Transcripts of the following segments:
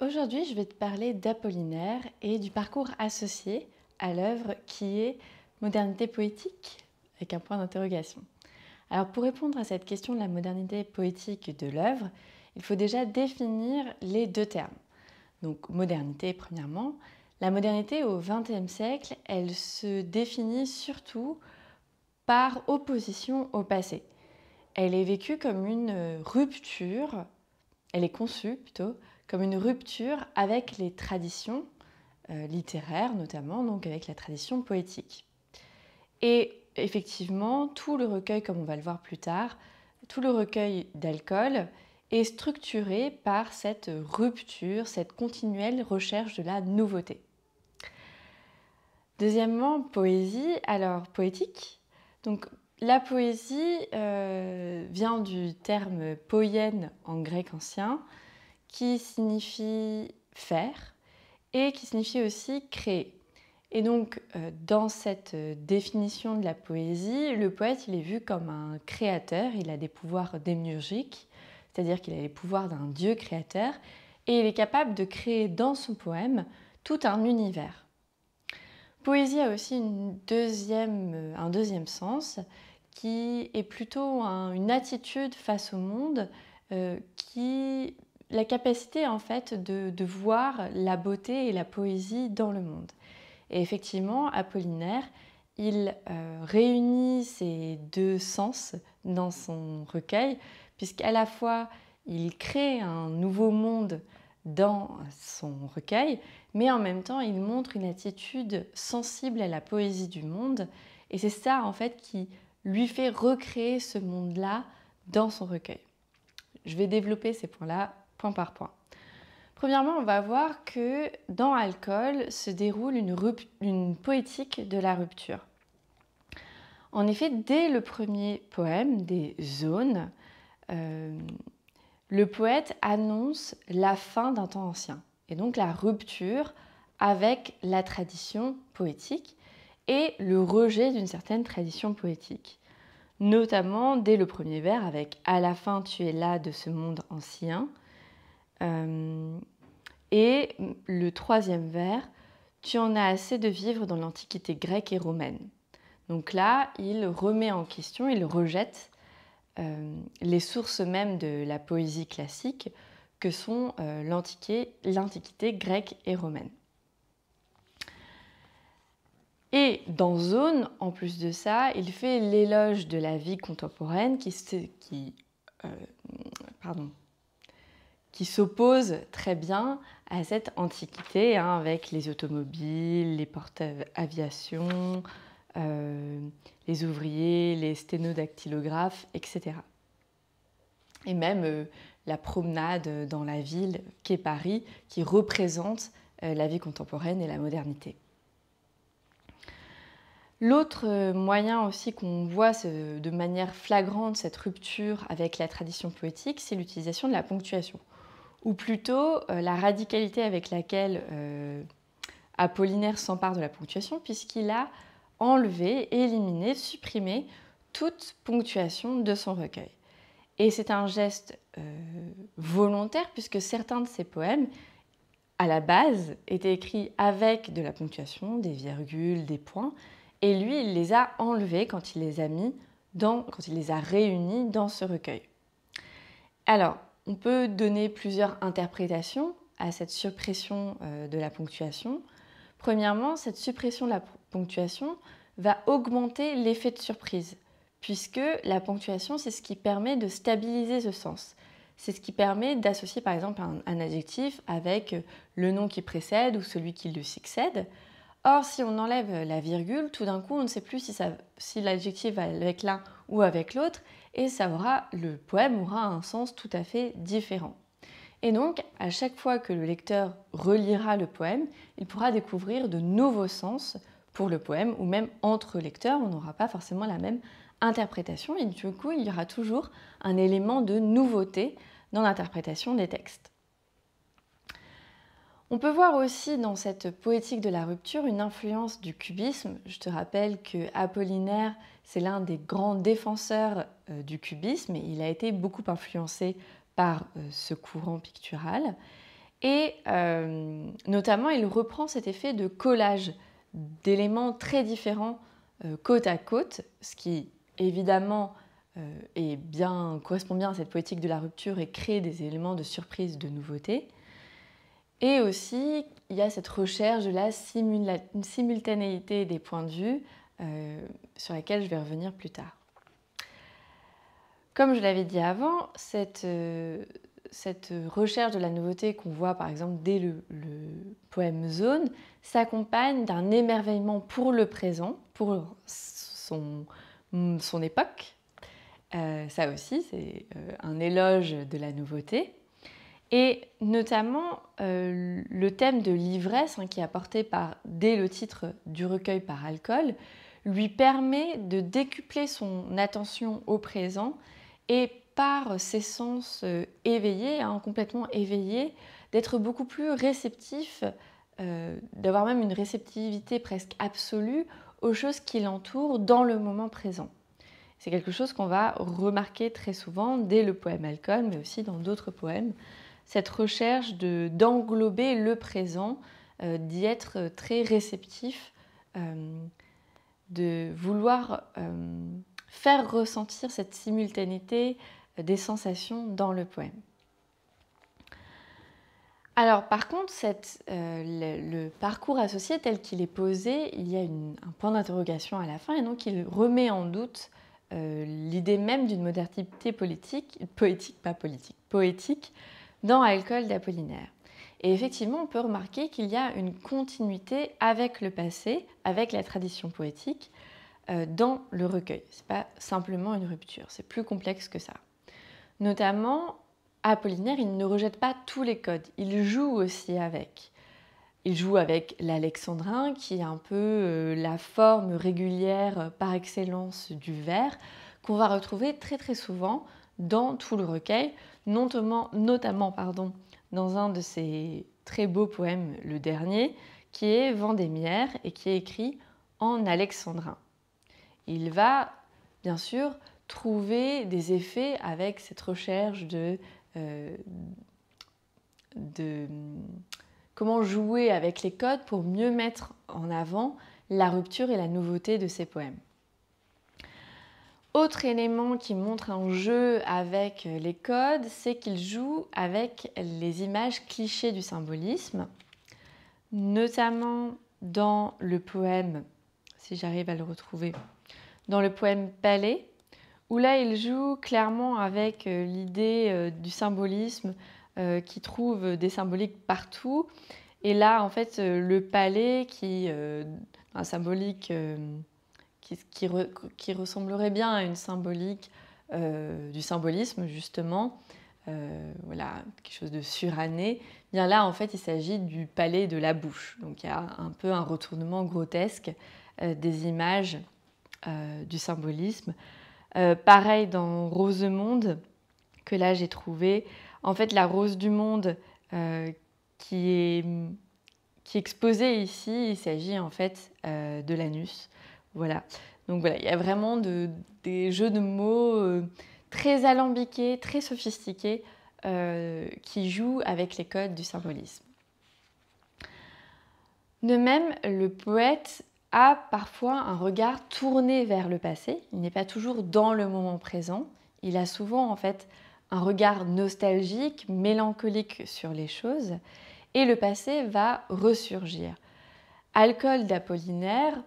Aujourd'hui, je vais te parler d'Apollinaire et du parcours associé à l'œuvre qui est modernité poétique avec un point d'interrogation. Alors pour répondre à cette question de la modernité poétique de l'œuvre, il faut déjà définir les deux termes. Donc modernité premièrement. La modernité au XXe siècle, elle se définit surtout par opposition au passé. Elle est vécue comme une rupture, elle est conçue plutôt comme une rupture avec les traditions littéraires notamment, donc avec la tradition poétique. Et effectivement, tout le recueil, comme on va le voir plus tard, tout le recueil d'Alcool est structuré par cette rupture, cette continuelle recherche de la nouveauté. Deuxièmement, poésie, alors poétique. Donc la poésie vient du terme poién en grec ancien, qui signifie faire et qui signifie aussi créer. Et donc, dans cette définition de la poésie, le poète, il est vu comme un créateur, il a des pouvoirs démiurgiques, c'est-à-dire qu'il a les pouvoirs d'un dieu créateur, et il est capable de créer dans son poème tout un univers. Poésie a aussi un deuxième sens, qui est plutôt une attitude face au monde, la capacité en fait de voir la beauté et la poésie dans le monde. Et effectivement, Apollinaire, il réunit ces deux sens dans son recueil, puisqu'à la fois il crée un nouveau monde dans son recueil, mais en même temps il montre une attitude sensible à la poésie du monde, et c'est ça en fait qui lui fait recréer ce monde-là dans son recueil. Je vais développer ces points-là point par point. Premièrement, on va voir que dans Alcool se déroule une poétique de la rupture. En effet, dès le premier poème, des Zones, le poète annonce la fin d'un temps ancien, et donc la rupture avec la tradition poétique et le rejet d'une certaine tradition poétique. Notamment dès le premier vers avec « À la fin tu es là de ce monde ancien ». Et le troisième vers, tu en as assez de vivre dans l'Antiquité grecque et romaine. Donc là, il remet en question, il rejette les sources mêmes de la poésie classique que sont l'Antiquité grecque et romaine. Et dans Zone, en plus de ça, il fait l'éloge de la vie contemporaine qui s'oppose très bien à cette antiquité, avec les automobiles, les porte-avions, les ouvriers, les sténodactylographes, etc. Et même la promenade dans la ville qu'est Paris, qui représente la vie contemporaine et la modernité. L'autre moyen aussi qu'on voit de manière flagrante cette rupture avec la tradition poétique, c'est l'utilisation de la ponctuation, ou plutôt la radicalité avec laquelle Apollinaire s'empare de la ponctuation, puisqu'il a enlevé, éliminé, supprimé toute ponctuation de son recueil. Et c'est un geste volontaire, puisque certains de ses poèmes, à la base, étaient écrits avec de la ponctuation, des virgules, des points, et lui, il les a enlevés quand il les a réunis dans ce recueil. Alors, on peut donner plusieurs interprétations à cette suppression de la ponctuation. Premièrement, cette suppression de la ponctuation va augmenter l'effet de surprise, puisque la ponctuation, c'est ce qui permet de stabiliser ce sens. C'est ce qui permet d'associer par exemple un adjectif avec le nom qui précède ou celui qui lui succède. Or, si on enlève la virgule, tout d'un coup, on ne sait plus si l'adjectif va avec l'un ou avec l'autre, et le poème aura un sens tout à fait différent. Et donc, à chaque fois que le lecteur relira le poème, il pourra découvrir de nouveaux sens pour le poème, ou même entre lecteurs, on n'aura pas forcément la même interprétation, et du coup, il y aura toujours un élément de nouveauté dans l'interprétation des textes. On peut voir aussi dans cette poétique de la rupture une influence du cubisme. Je te rappelle que Apollinaire, c'est l'un des grands défenseurs du cubisme et il a été beaucoup influencé par ce courant pictural. Et notamment, il reprend cet effet de collage d'éléments très différents côte à côte, ce qui évidemment correspond bien à cette poétique de la rupture et crée des éléments de surprise, de nouveauté. Et aussi, il y a cette recherche de la simultanéité des points de vue sur laquelle je vais revenir plus tard. Comme je l'avais dit avant, cette recherche de la nouveauté qu'on voit par exemple dès le poème Zone s'accompagne d'un émerveillement pour le présent, pour son époque. Ça aussi, c'est un éloge de la nouveauté. Et notamment le thème de l'ivresse, qui est apporté dès le titre du recueil par Alcool, lui permet de décupler son attention au présent et par ses sens éveillés, complètement éveillés, d'être beaucoup plus réceptif, d'avoir même une réceptivité presque absolue aux choses qui l'entourent dans le moment présent. C'est quelque chose qu'on va remarquer très souvent dès le poème Alcool, mais aussi dans d'autres poèmes. Cette recherche d'englober le présent, d'y être très réceptif, de vouloir faire ressentir cette simultanéité des sensations dans le poème. Alors par contre, le parcours associé tel qu'il est posé, il y a un point d'interrogation à la fin et donc il remet en doute l'idée même d'une modernité poétique dans Alcool d'Apollinaire. Et effectivement, on peut remarquer qu'il y a une continuité avec le passé, avec la tradition poétique, dans le recueil. Ce n'est pas simplement une rupture, c'est plus complexe que ça. Notamment, Apollinaire, il ne rejette pas tous les codes, il joue aussi avec. Il joue avec l'alexandrin, qui est un peu la forme régulière par excellence du vers, qu'on va retrouver très très souvent dans tout le recueil, notamment dans un de ses très beaux poèmes, le dernier, qui est Vendémiaire et qui est écrit en alexandrin. Il va bien sûr trouver des effets avec cette recherche de comment jouer avec les codes pour mieux mettre en avant la rupture et la nouveauté de ses poèmes. Autre élément qui montre un jeu avec les codes, c'est qu'il joue avec les images clichés du symbolisme, notamment dans le poème, si j'arrive à le retrouver, dans le poème Palais, où là il joue clairement avec l'idée du symbolisme qui trouve des symboliques partout. Et là, en fait, le palais un symbolique qui ressemblerait bien à une symbolique du symbolisme, justement, voilà, quelque chose de suranné. Bien là, en fait, il s'agit du palais de la bouche. Donc il y a un peu un retournement grotesque des images du symbolisme. Pareil dans Rosemonde, que là j'ai trouvé. En fait, la rose du monde qui est exposée ici, il s'agit en fait de l'anus. Voilà. Donc voilà, il y a vraiment des jeux de mots très alambiqués, très sophistiqués, qui jouent avec les codes du symbolisme. De même, le poète a parfois un regard tourné vers le passé. Il n'est pas toujours dans le moment présent. Il a souvent en fait un regard nostalgique, mélancolique sur les choses, et le passé va ressurgir. Alcool d'Apollinaire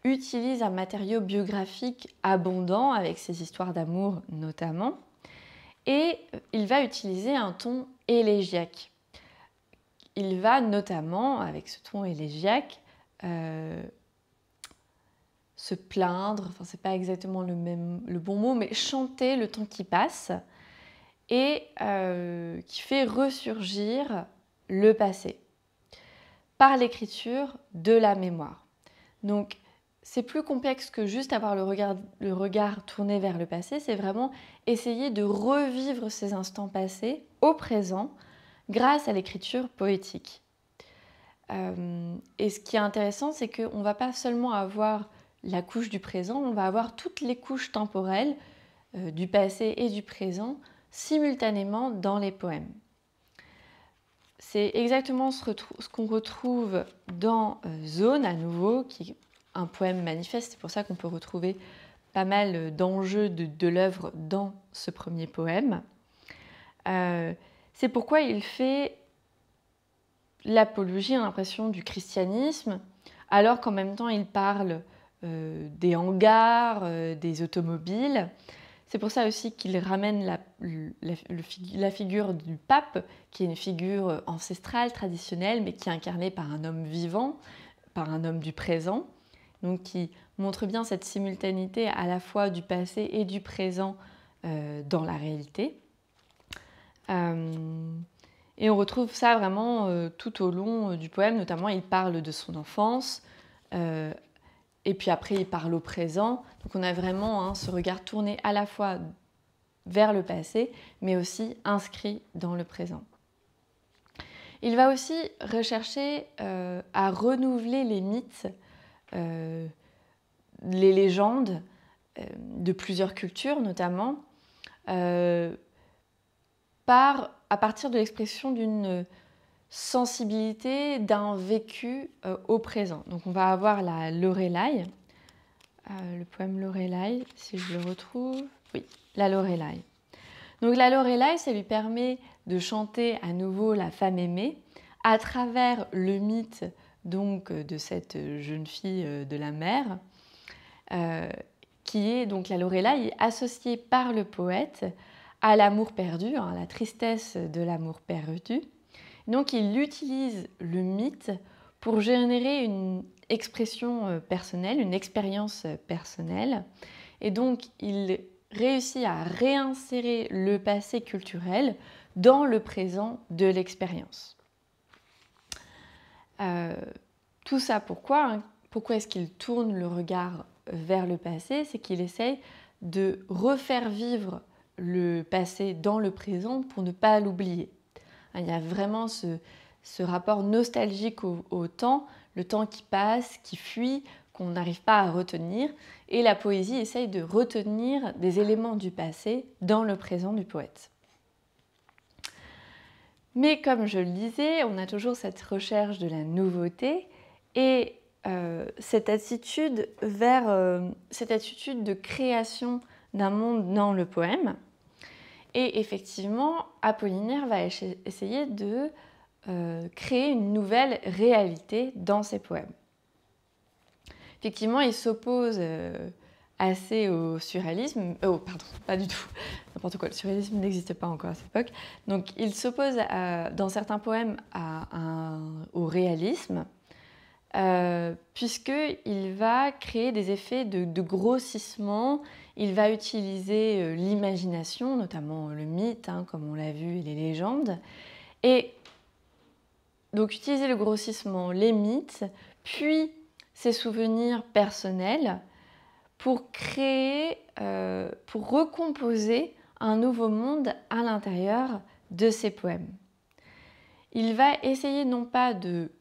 utilise un matériau biographique abondant, avec ses histoires d'amour notamment, et il va utiliser un ton élégiaque. Il va notamment, avec ce ton élégiaque, se plaindre, enfin c'est pas exactement le bon mot, mais chanter le temps qui passe et qui fait ressurgir le passé par l'écriture de la mémoire. Donc c'est plus complexe que juste avoir le regard tourné vers le passé, c'est vraiment essayer de revivre ces instants passés au présent grâce à l'écriture poétique. Et ce qui est intéressant, c'est qu'on ne va pas seulement avoir la couche du présent, on va avoir toutes les couches temporelles du passé et du présent simultanément dans les poèmes. c'est exactement ce qu'on retrouve dans Zone, à nouveau, qui est un poème manifeste. C'est pour ça qu'on peut retrouver pas mal d'enjeux de l'œuvre dans ce premier poème. C'est pourquoi il fait l'apologie, on a l'impression, du christianisme, alors qu'en même temps il parle des hangars, des automobiles. C'est pour ça aussi qu'il ramène la figure du pape, qui est une figure ancestrale, traditionnelle, mais qui est incarnée par un homme vivant, par un homme du présent, donc qui montre bien cette simultanéité à la fois du passé et du présent dans la réalité. Et on retrouve ça vraiment tout au long du poème, notamment il parle de son enfance, et puis après il parle au présent. Donc on a vraiment ce regard tourné à la fois vers le passé, mais aussi inscrit dans le présent. Il va aussi rechercher à renouveler les mythes, les légendes de plusieurs cultures notamment, à partir de l'expression d'une sensibilité, d'un vécu au présent. Donc on va avoir la Loreley, le poème Loreley, si je le retrouve. Oui, la Loreley. Donc la Loreley, ça lui permet de chanter à nouveau la femme aimée à travers le mythe donc de cette jeune fille de la mer, qui est donc la Loreley associée par le poète à l'amour perdu, à la tristesse de l'amour perdu. Donc il utilise le mythe pour générer une expression personnelle, une expérience personnelle. Et donc il réussit à réinsérer le passé culturel dans le présent de l'expérience. Tout ça pourquoi est-ce qu'il tourne le regard vers le passé? C'est qu'il essaye de refaire vivre le passé dans le présent pour ne pas l'oublier. Il y a vraiment ce rapport nostalgique au temps, le temps qui passe, qui fuit, qu'on n'arrive pas à retenir. Et la poésie essaye de retenir des éléments du passé dans le présent du poète. Mais comme je le disais, on a toujours cette recherche de la nouveauté et cette attitude de création d'un monde dans le poème. Et effectivement, Apollinaire va essayer de créer une nouvelle réalité dans ses poèmes. Effectivement, il s'oppose assez au surréalisme. Pardon, pas du tout, n'importe quoi, le surréalisme n'existe pas encore à cette époque. Donc il s'oppose dans certains poèmes au réalisme, puisqu'il va créer des effets de grossissement. Il va utiliser l'imagination, notamment le mythe, comme on l'a vu, et les légendes. Et donc utiliser le grossissement, les mythes, puis ses souvenirs personnels pour créer, pour recomposer un nouveau monde à l'intérieur de ses poèmes. Il va essayer non pas de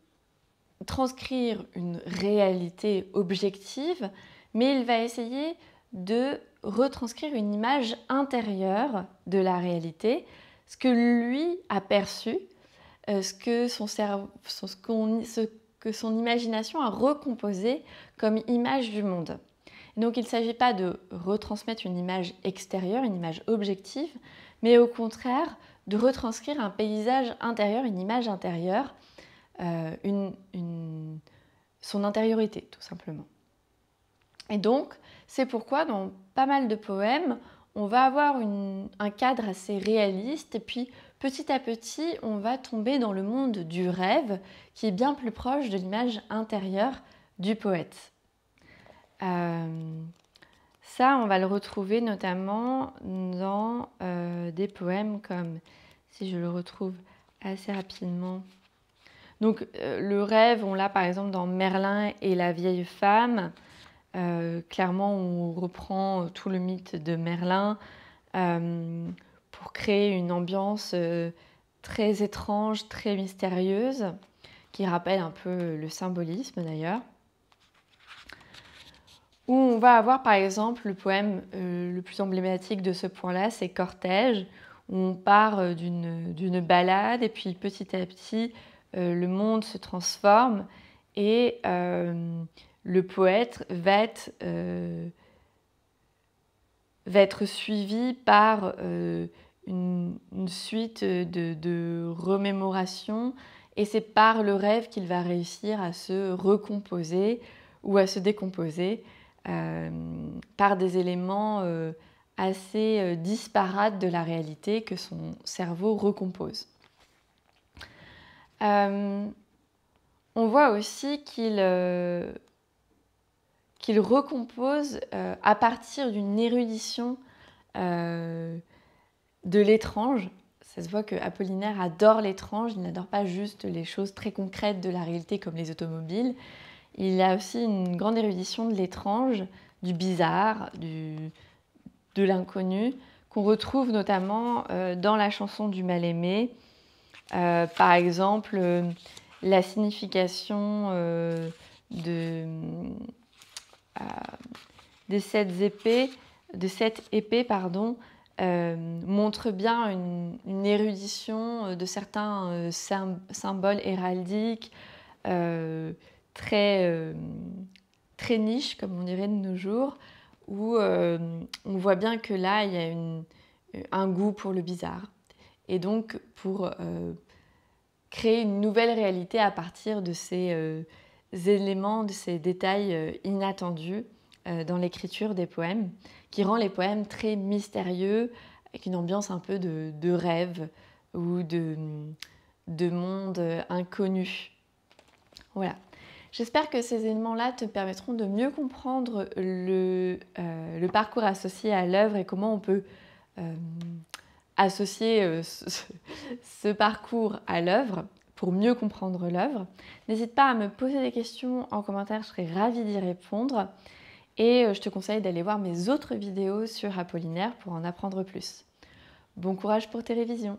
transcrire une réalité objective, mais il va essayer de retranscrire une image intérieure de la réalité, ce que lui a perçu, ce que son imagination a recomposé comme image du monde. Donc il ne s'agit pas de retransmettre une image extérieure, une image objective, mais au contraire de retranscrire un paysage intérieur, une image intérieure, son intériorité tout simplement. Et donc c'est pourquoi dans pas mal de poèmes, on va avoir un cadre assez réaliste et puis petit à petit, on va tomber dans le monde du rêve qui est bien plus proche de l'image intérieure du poète. Ça, on va le retrouver notamment dans des poèmes comme, si je le retrouve assez rapidement. Donc le rêve, on l'a par exemple dans Merlin et la vieille femme. Clairement, on reprend tout le mythe de Merlin pour créer une ambiance très étrange, très mystérieuse, qui rappelle un peu le symbolisme d'ailleurs. Où on va avoir par exemple le poème le plus emblématique de ce point-là, c'est Cortège, On part d'une balade et puis petit à petit, le monde se transforme et le poète va être suivi par une suite de remémorations et c'est par le rêve qu'il va réussir à se recomposer ou à se décomposer par des éléments assez disparates de la réalité que son cerveau recompose. On voit aussi qu'il recompose à partir d'une érudition de l'étrange. Ça se voit que Apollinaire adore l'étrange, il n'adore pas juste les choses très concrètes de la réalité comme les automobiles. Il a aussi une grande érudition de l'étrange, du bizarre, de l'inconnu, qu'on retrouve notamment dans la chanson du Mal-aimé. Par exemple, la signification des sept épées, montre bien une érudition de certains symboles héraldiques très niche, comme on dirait de nos jours, où on voit bien que là, il y a un goût pour le bizarre. Et donc, pour créer une nouvelle réalité à partir de ces éléments, de ces détails inattendus dans l'écriture des poèmes, qui rend les poèmes très mystérieux, avec une ambiance un peu de rêve ou de monde inconnu. Voilà. J'espère que ces éléments-là te permettront de mieux comprendre le parcours associé à l'œuvre et comment on peut associer ce parcours à l'œuvre pour mieux comprendre l'œuvre. N'hésite pas à me poser des questions en commentaire, je serai ravie d'y répondre. Et je te conseille d'aller voir mes autres vidéos sur Apollinaire pour en apprendre plus. Bon courage pour tes révisions!